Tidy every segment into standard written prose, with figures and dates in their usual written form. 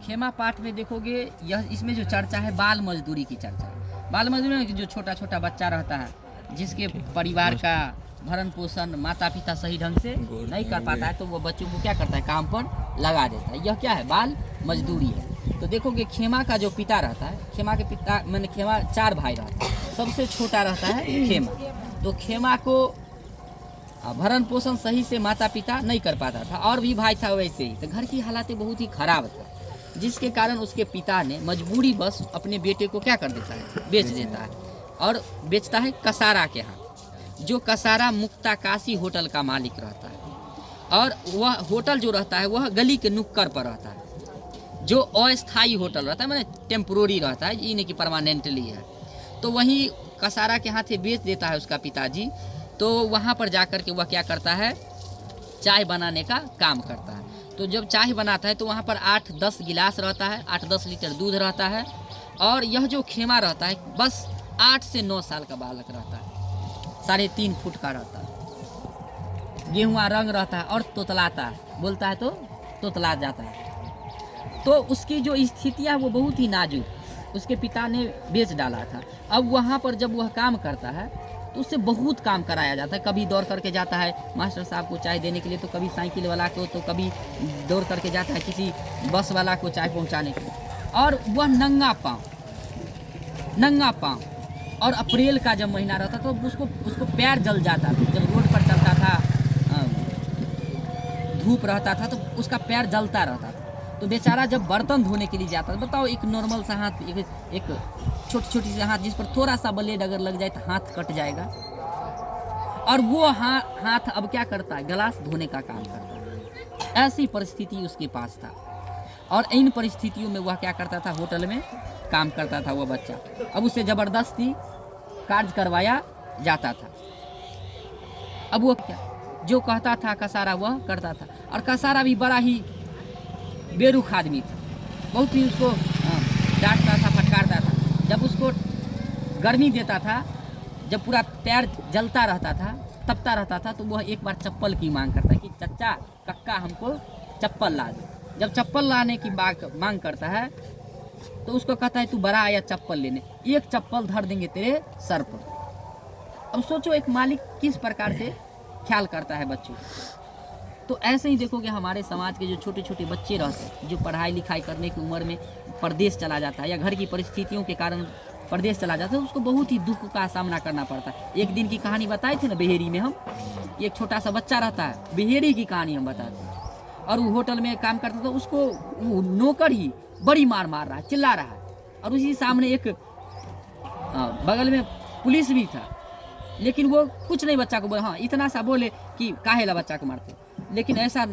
खेमा पाठ में देखोगे यह इसमें जो चर्चा है बाल मजदूरी की चर्चा है। बाल मजदूरी में जो छोटा छोटा बच्चा रहता है जिसके परिवार का भरण पोषण माता पिता सही ढंग से नहीं कर पाता है तो वो बच्चों को क्या करता है काम पर लगा देता है। यह क्या है बाल मजदूरी है। तो देखोगे खेमा का जो पिता रहता है, खेमा के पिता मैंने खेमा 4 भाई रहता है, सबसे छोटा रहता है खेमा। तो खेमा को भरण पोषण सही से माता पिता नहीं कर पाता था और भी भाई था वैसे ही। तो घर की हालातें बहुत ही खराब था जिसके कारण उसके पिता ने मजबूरी बस अपने बेटे को क्या कर देता है बेच देता है और बेचता है कसारा के यहाँ। जो कसारा मुक्ताकाशी होटल का मालिक रहता है और वह होटल जो रहता है वह गली के नुक्कड़ पर रहता है। जो अस्थायी होटल रहता है मैंने टेम्पोररी रहता है, ये नहीं कि परमानेंटली है। तो वहीं कसारा के हाथे बेच देता है उसका पिताजी। तो वहाँ पर जाकर के वह क्या करता है चाय बनाने का काम करता है। तो जब चाय बनाता है तो वहाँ पर 8-10 गिलास रहता है, 8-10 लीटर दूध रहता है। और यह जो खेमा रहता है बस 8 से 9 साल का बालक रहता है, 3.5 फुट का रहता है, गेहुआ रंग रहता है और तोतलाता है, बोलता है तो तोतला जाता है। तो उसकी जो स्थितियाँ वो बहुत ही नाजुक उसके पिता ने बेच डाला था। अब वहाँ पर जब वह काम करता है तो उससे बहुत काम कराया जाता है। कभी दौड़ करके जाता है मास्टर साहब को चाय देने के लिए, तो कभी साइकिल वाला को, तो कभी दौड़ करके जाता है किसी बस वाला को चाय पहुंचाने के लिए। और वह नंगा पाँव और अप्रैल का जब महीना रहता तो उसको पैर जल जाता था। जब रोड पर चलता था धूप रहता था तो उसका पैर जलता रहता था। तो बेचारा जब बर्तन धोने के लिए जाता था, बताओ एक नॉर्मल सा हाथ, एक छोटी छोटी सी हाथ जिस पर थोड़ा सा ब्लेड अगर लग जाए तो हाथ कट जाएगा। और वो हाथ अब क्या करता है गिलास धोने का काम करता है। ऐसी परिस्थिति उसके पास था और इन परिस्थितियों में वह क्या करता था होटल में काम करता था वह बच्चा। अब उससे ज़बरदस्ती कार्य करवाया जाता था। अब वो क्या जो कहता था कसारा वह करता था। और कसारा भी बड़ा ही बेरुख आदमी था, बहुत ही उसको डांटता था फटकारता था। जब उसको गर्मी देता था, जब पूरा पैर जलता रहता था तपता रहता था तो वह एक बार चप्पल की मांग करता है कि चच्चा कक्का हमको चप्पल ला दो। जब चप्पल लाने की मांग करता है तो उसको कहता है तू बड़ा आया चप्पल लेने, एक चप्पल धर देंगे तेरे सर पर। अब सोचो एक मालिक किस प्रकार से ख्याल करता है बच्चों। तो ऐसे ही देखोगे हमारे समाज के जो छोटे छोटे बच्चे रहते हैं जो पढ़ाई लिखाई करने की उम्र में परदेश चला जाता है या घर की परिस्थितियों के कारण परदेश चला जाता है, उसको बहुत ही दुख का सामना करना पड़ता है। एक दिन की कहानी बताए थे ना बेहेरी में हम, एक छोटा सा बच्चा रहता है, बेहेरी की कहानी हम बताते हैं। और वो होटल में काम करता था, उसको वो नौकर ही बड़ी मार रहा है, चिल्ला रहा है। और उसी सामने एक बगल में पुलिस भी था, लेकिन वो कुछ नहीं बच्चा को बोले, हाँ इतना सा बोले कि काहे ला बच्चा को मारते। लेकिन ऐसा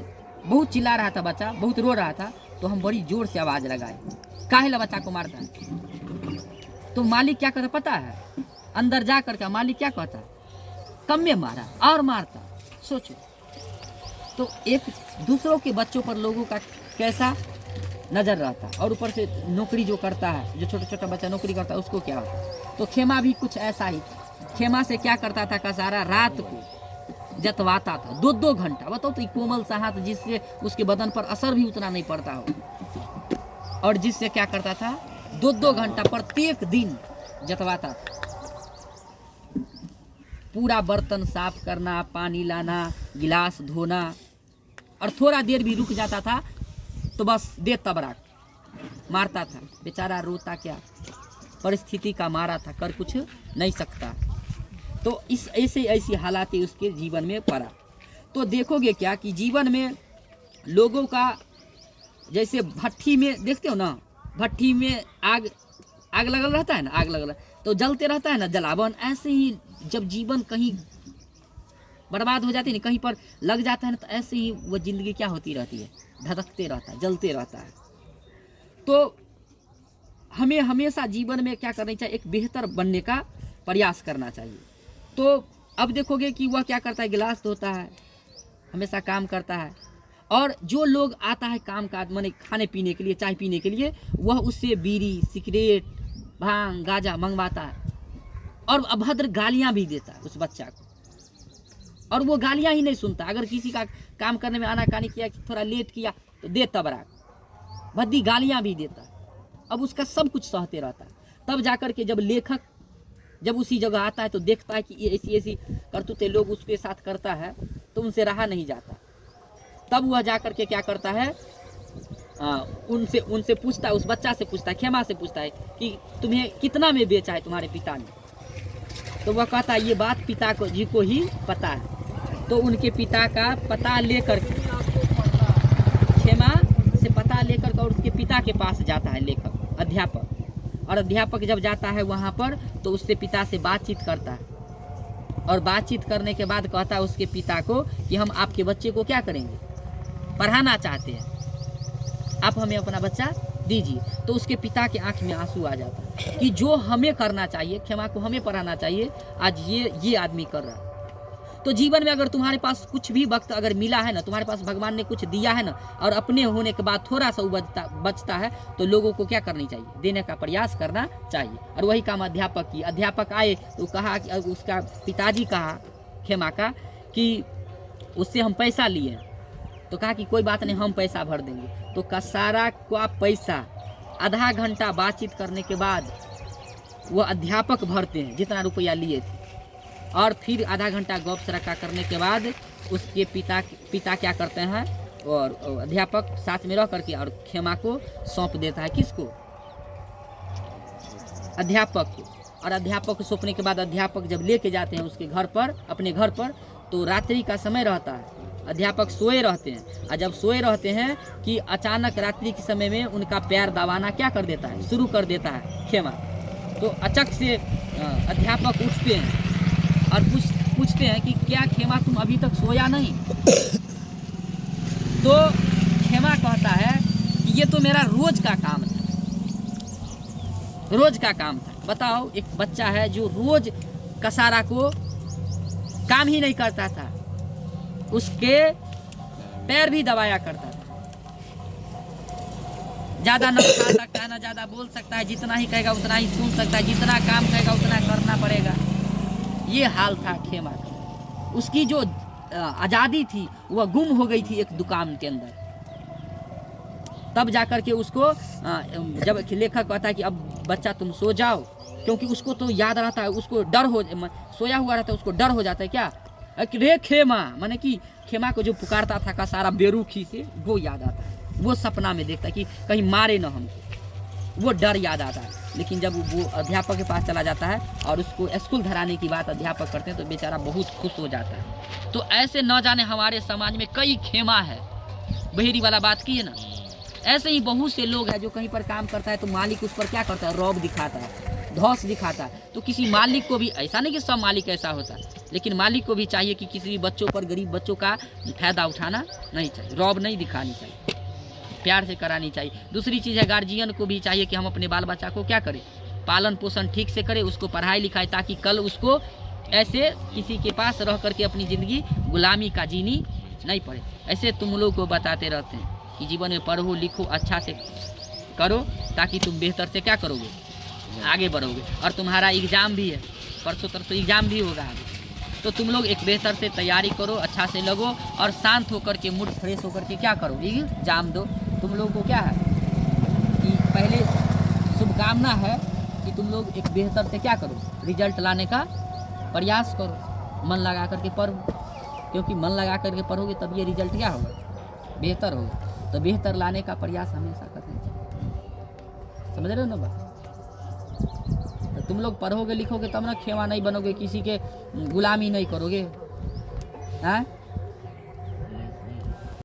बहुत चिल्ला रहा था बच्चा, बहुत रो रहा था। तो हम बड़ी जोर से आवाज़ लगाए काहे ला बच्चा को मारता है। तो मालिक क्या कहता पता है, अंदर जा करके मालिक क्या कहता, कम में मारा और मारता। सोचो तो एक दूसरों के बच्चों पर लोगों का कैसा नज़र रहता है। और ऊपर से नौकरी जो करता है, जो छोटा छोटा बच्चा नौकरी करता है उसको क्या होता। तो खेमा भी कुछ ऐसा ही। खेमा से क्या करता था कसारा, रात को जतवाता था 2-2 घंटा। बताओ तो कोमल सा हाथ जिससे उसके बदन पर असर भी उतना नहीं पड़ता हो, और जिससे क्या करता था 2-2 घंटा प्रत्येक दिन जतवाता था। पूरा बर्तन साफ करना, पानी लाना, गिलास धोना। और थोड़ा देर भी रुक जाता था तो बस दे तबराक मारता था। बेचारा रोता क्या, परिस्थिति का मारा था, कर कुछ नहीं सकता। तो इस ऐसी हालात उसके जीवन में पड़ा। तो देखोगे क्या कि जीवन में लोगों का, जैसे भट्ठी में देखते हो ना, भट्ठी में आग लगल रहता है ना, आग लगल तो जलते रहता है ना जलावन। ऐसे ही जब जीवन कहीं बर्बाद हो जाती है ना, कहीं पर लग जाता है ना, तो ऐसे ही वो जिंदगी क्या होती रहती है, धधकते रहता है, जलते रहता है। तो हमें हमेशा जीवन में क्या करना चाहिए, एक बेहतर बनने का प्रयास करना चाहिए। तो अब देखोगे कि वह क्या करता है, गिलास धोता है, हमेशा काम करता है। और जो लोग आता है काम काज माने खाने पीने के लिए, चाय पीने के लिए, वह उससे बीड़ी सिगरेट भांग गांजा मंगवाता है और अभद्र गालियां भी देता है उस बच्चा को। और वो गालियां ही नहीं सुनता। अगर किसी का काम करने में आनाकानी किया, थोड़ा लेट किया तो दे तबराक, भद्दी गालियाँ भी देता है, अब उसका सब कुछ सहते रहता है। तब जाकर के जब लेखक जब उसी जगह आता है तो देखता है कि ये ऐसी ऐसी करतूतें लोग उसके साथ करता है, तो उनसे रहा नहीं जाता। तब वह जाकर के क्या करता है, उनसे पूछता है, उस बच्चा से पूछता है, खेमा से पूछता है कि तुम्हें कितना में बेचा है तुम्हारे पिता ने। तो वह कहता है ये बात पिता को जी को ही पता है। तो उनके पिता का पता लेकर खेमा से पता लेकर और उसके पिता के पास जाता है लेखक अध्यापक, और अध्यापक जब जाता है वहाँ पर तो उससे पिता से बातचीत करता है, और बातचीत करने के बाद कहता है उसके पिता को कि हम आपके बच्चे को क्या करेंगे, पढ़ाना चाहते हैं, आप हमें अपना बच्चा दीजिए। तो उसके पिता के आंख में आंसू आ जाता है कि जो हमें करना चाहिए, खेमा को हमें पढ़ाना चाहिए, आज ये आदमी कर रहा है। तो जीवन में अगर तुम्हारे पास कुछ भी वक्त अगर मिला है ना, तुम्हारे पास भगवान ने कुछ दिया है ना, और अपने होने के बाद थोड़ा सा बचता है, तो लोगों को क्या करनी चाहिए, देने का प्रयास करना चाहिए। और वही काम अध्यापक की। अध्यापक आए तो कहा कि उसका पिताजी कहा खेमा का कि उससे हम पैसा लिए, तो कहा कि कोई बात नहीं, हम पैसा भर देंगे। तो सारा का पैसा आधा घंटा बातचीत करने के बाद वो अध्यापक भरते हैं जितना रुपया लिए थे, और फिर आधा घंटा गप सरक्का करने के बाद उसके पिता क्या करते हैं, और अध्यापक साथ में रह करके और खेमा को सौंप देता है, किसको, अध्यापक को। और अध्यापक को सौंपने के बाद अध्यापक जब लेके जाते हैं उसके घर पर, अपने घर पर, तो रात्रि का समय रहता है, अध्यापक सोए रहते हैं। और जब सोए रहते हैं कि अचानक रात्रि के समय में उनका पैर दबाना क्या कर देता है, शुरू कर देता है खेमा। तो अचक से अध्यापक उठते हैं और पूछते हैं कि क्या खेमा तुम अभी तक सोया नहीं। तो खेमा कहता है कि ये तो मेरा रोज का काम था, रोज का काम था। बताओ, एक बच्चा है जो रोज कसारा को काम ही नहीं करता था, उसके पैर भी दबाया करता था, ज्यादा न खा सकता है, न ज्यादा बोल सकता है, जितना ही कहेगा उतना ही सुन सकता है, जितना काम कहेगा उतना करना पड़ेगा। ये हाल था खेमा का। उसकी जो आज़ादी थी वह गुम हो गई थी एक दुकान के अंदर। तब जाकर के उसको जब लेखक कहता है कि अब बच्चा तुम सो जाओ, क्योंकि उसको तो याद रहता है, उसको डर हो, सोया हुआ रहता है, उसको डर हो जाता है क्या, रे खेमा, माने कि खेमा को जो पुकारता था कसारा बेरुखी से, वो याद आता है, वो सपना में देखता है कि कहीं मारे न हमको, वो डर याद आता है। लेकिन जब वो अध्यापक के पास चला जाता है और उसको स्कूल धराने की बात अध्यापक करते हैं तो बेचारा बहुत खुश हो जाता है। तो ऐसे न जाने हमारे समाज में कई खेमा है, बहेरी वाला बात की है ना, ऐसे ही बहुत से लोग हैं जो कहीं पर काम करता है तो मालिक उस पर क्या करता है, रौब दिखाता है, धौस दिखाता है। तो किसी मालिक को भी, ऐसा नहीं कि सब मालिक ऐसा होता है, लेकिन मालिक को भी चाहिए कि किसी बच्चों पर, गरीब बच्चों का फायदा उठाना नहीं चाहिए, रौब नहीं दिखानी चाहिए, प्यार से करानी चाहिए। दूसरी चीज़ है, गार्जियन को भी चाहिए कि हम अपने बाल बच्चा को क्या करें, पालन पोषण ठीक से करें, उसको पढ़ाई लिखाई, ताकि कल उसको ऐसे किसी के पास रह करके अपनी ज़िंदगी गुलामी का जीनी नहीं पड़े। ऐसे तुम लोग को बताते रहते हैं कि जीवन में पढ़ो लिखो, अच्छा से करो, ताकि तुम बेहतर से क्या करोगे, आगे बढ़ोगे। और तुम्हारा एग्ज़ाम भी है, परसों तरसों एग्ज़ाम भी होगा आगे, तो तुम लोग एक बेहतर से तैयारी करो, अच्छा से लगो और शांत होकर के, मूड फ्रेश होकर के क्या करो, एग्ज़ाम दो। तुम लोग को क्या है कि पहले शुभकामना है कि तुम लोग एक बेहतर से क्या करो, रिजल्ट लाने का प्रयास करो, मन लगा करके पढ़ो, क्योंकि मन लगा करके पढ़ोगे तब ये रिजल्ट क्या होगा, बेहतर होगा। तो बेहतर लाने का प्रयास हमेशा करना चाहिए, समझ रहे हो ना बात। तो तुम लोग पढ़ोगे लिखोगे तब ना खेमा नहीं बनोगे, किसी के गुलामी नहीं करोगे, हाँ।